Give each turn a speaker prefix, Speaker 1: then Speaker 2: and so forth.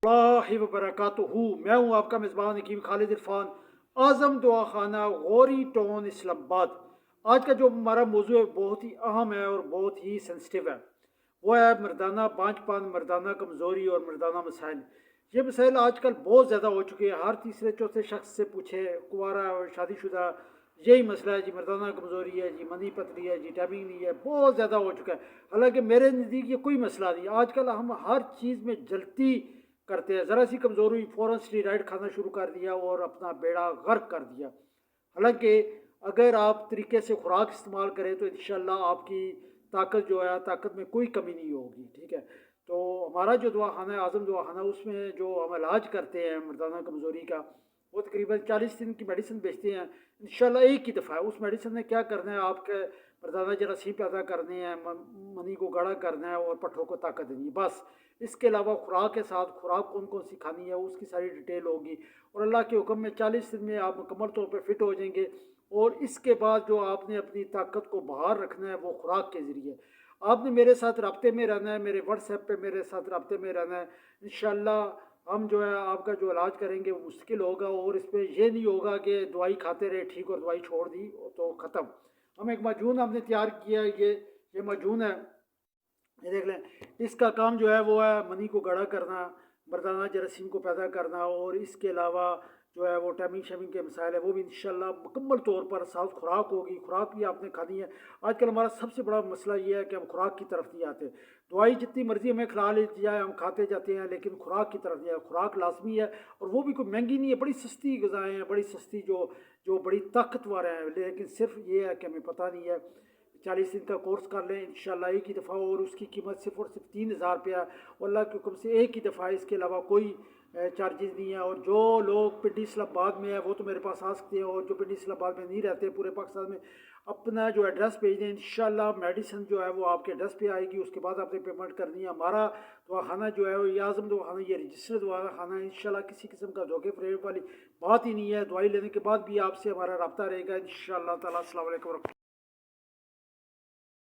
Speaker 1: اللہ وبرکاتہ۔ میں ہوں آپ کا میزبان حکیم خالد عرفان، اعظم دعا خانہ، غوری ٹاؤن، اسلام آباد۔ آج کا جو ہمارا موضوع ہے بہت ہی اہم ہے اور بہت ہی سینسٹیو ہے، وہ ہے مردانہ بانجھ پن، مردانہ کمزوری اور مردانہ مسائل۔ یہ مسائل آج کل بہت زیادہ ہو چکے ہیں، ہر تیسرے چوتھے شخص سے پوچھے، کنوارا اور شادی شدہ، یہی مسئلہ ہے جی، مردانہ کمزوری ہے جی، منی پتلی ہے جی، ٹائمنگ نہیں ہے، بہت زیادہ ہو چکا ہے۔ حالانکہ میرے نزدیک یہ کوئی مسئلہ نہیں ہے۔ آج کل ہم ہر چیز میں جلدی کرتے ہیں، ذرا سی کمزوری فوراً اسٹیرائڈ کھانا شروع کر دیا اور اپنا بیڑا غرق کر دیا۔ حالانکہ اگر آپ طریقے سے خوراک استعمال کریں تو انشاءاللہ آپ کی طاقت جو ہے، طاقت میں کوئی کمی نہیں ہوگی، ٹھیک ہے۔ تو ہمارا جو دوا خانہ ہے، اعظم دوا خانہ، اس میں جو ہم علاج کرتے ہیں مردانہ کمزوری کا، وہ تقریباً 40 دن کی میڈیسن بیچتے ہیں انشاءاللہ ایک ہی دفعہ ہے۔ اس میڈیسن نے کیا کرنا ہے، آپ کے مردانہ جراثیم پیدا کرنے ہیں، منی کو گاڑھا کرنا ہے اور پٹھوں کو طاقت دینی ہے، بس۔ اس کے علاوہ خوراک کے ساتھ خوراک کون کون سی کھانی ہے اس کی ساری ڈیٹیل ہوگی، اور اللہ کے حکم میں 40 دن میں آپ مکمل طور پہ فٹ ہو جائیں گے۔ اور اس کے بعد جو آپ نے اپنی طاقت کو بحال رکھنا ہے وہ خوراک کے ذریعے۔ آپ نے میرے ساتھ رابطے میں رہنا ہے، میرے واٹس ایپ پہ میرے ساتھ رابطے میں رہنا ہے۔ انشاءاللہ ہم جو ہے آپ کا جو علاج کریں گے وہ مشکل ہوگا، اور اس پہ یہ نہیں ہوگا کہ دوائی کھاتے رہے ٹھیک اور دوائی چھوڑ دی تو ختم۔ ہم ایک معجون ہم نے تیار کیا ہے، یہ معجون ہے، یہ دیکھ لیں۔ اس کا کام جو ہے وہ ہے منی کو گاڑھا کرنا، مردانہ جراثیم کو پیدا کرنا، اور اس کے علاوہ جو ہے وہ ٹائمنگ شیمنگ کے مسائل ہے وہ بھی انشاءاللہ مکمل طور پر ساتھ خوراک ہوگی، خوراک بھی آپ نے کھانی ہے۔ آج کل ہمارا سب سے بڑا مسئلہ یہ ہے کہ ہم خوراک کی طرف نہیں آتے۔ دوائی جتنی مرضی ہمیں کھلا لی جائے ہم کھاتے جاتے ہیں، لیکن خوراک کی طرف نہیں ہے۔ خوراک لازمی ہے، اور وہ بھی کوئی مہنگی نہیں ہے، بڑی سستی غذائیں ہیں، بڑی سستی جو بڑی طاقتور ہیں، لیکن صرف یہ ہے کہ ہمیں پتہ نہیں ہے۔ 40 دن کا کورس کر لیں انشاءاللہ ایک ہی دفعہ، اور اس کی قیمت صرف اور صرف 3000 روپیہ ہے، اور اللہ کے حکم سے ایک ہی دفعہ، اس کے علاوہ کوئی چارجز نہیں ہے۔ اور جو لوگ پنڈی اسلام آباد میں ہے وہ تو میرے پاس آ سکتے ہیں، اور جو پنڈی اسلام آباد میں نہیں رہتے پورے پاکستان میں، اپنا جو ایڈریس بھیج دیں، انشاءاللہ میڈیسن جو ہے وہ آپ کے ایڈریس پہ آئے گی۔ اس کے بعد آپ نے پیمنٹ کرنی ہے۔ ہمارا دوا خانہ جو ہے وہ یہ اعظم دوا خانہ، یہ رجسٹرڈ دوا خانہ ہے۔ انشاءاللہ کسی قسم کا دھوکے فریب والی بات ہی نہیں ہے۔ دوائی لینے کے بعد بھی آپ سے ہمارا رابطہ رہے گا انشاءاللہ تعالیٰ۔ السلام علیکم ورحمۃ اللہ۔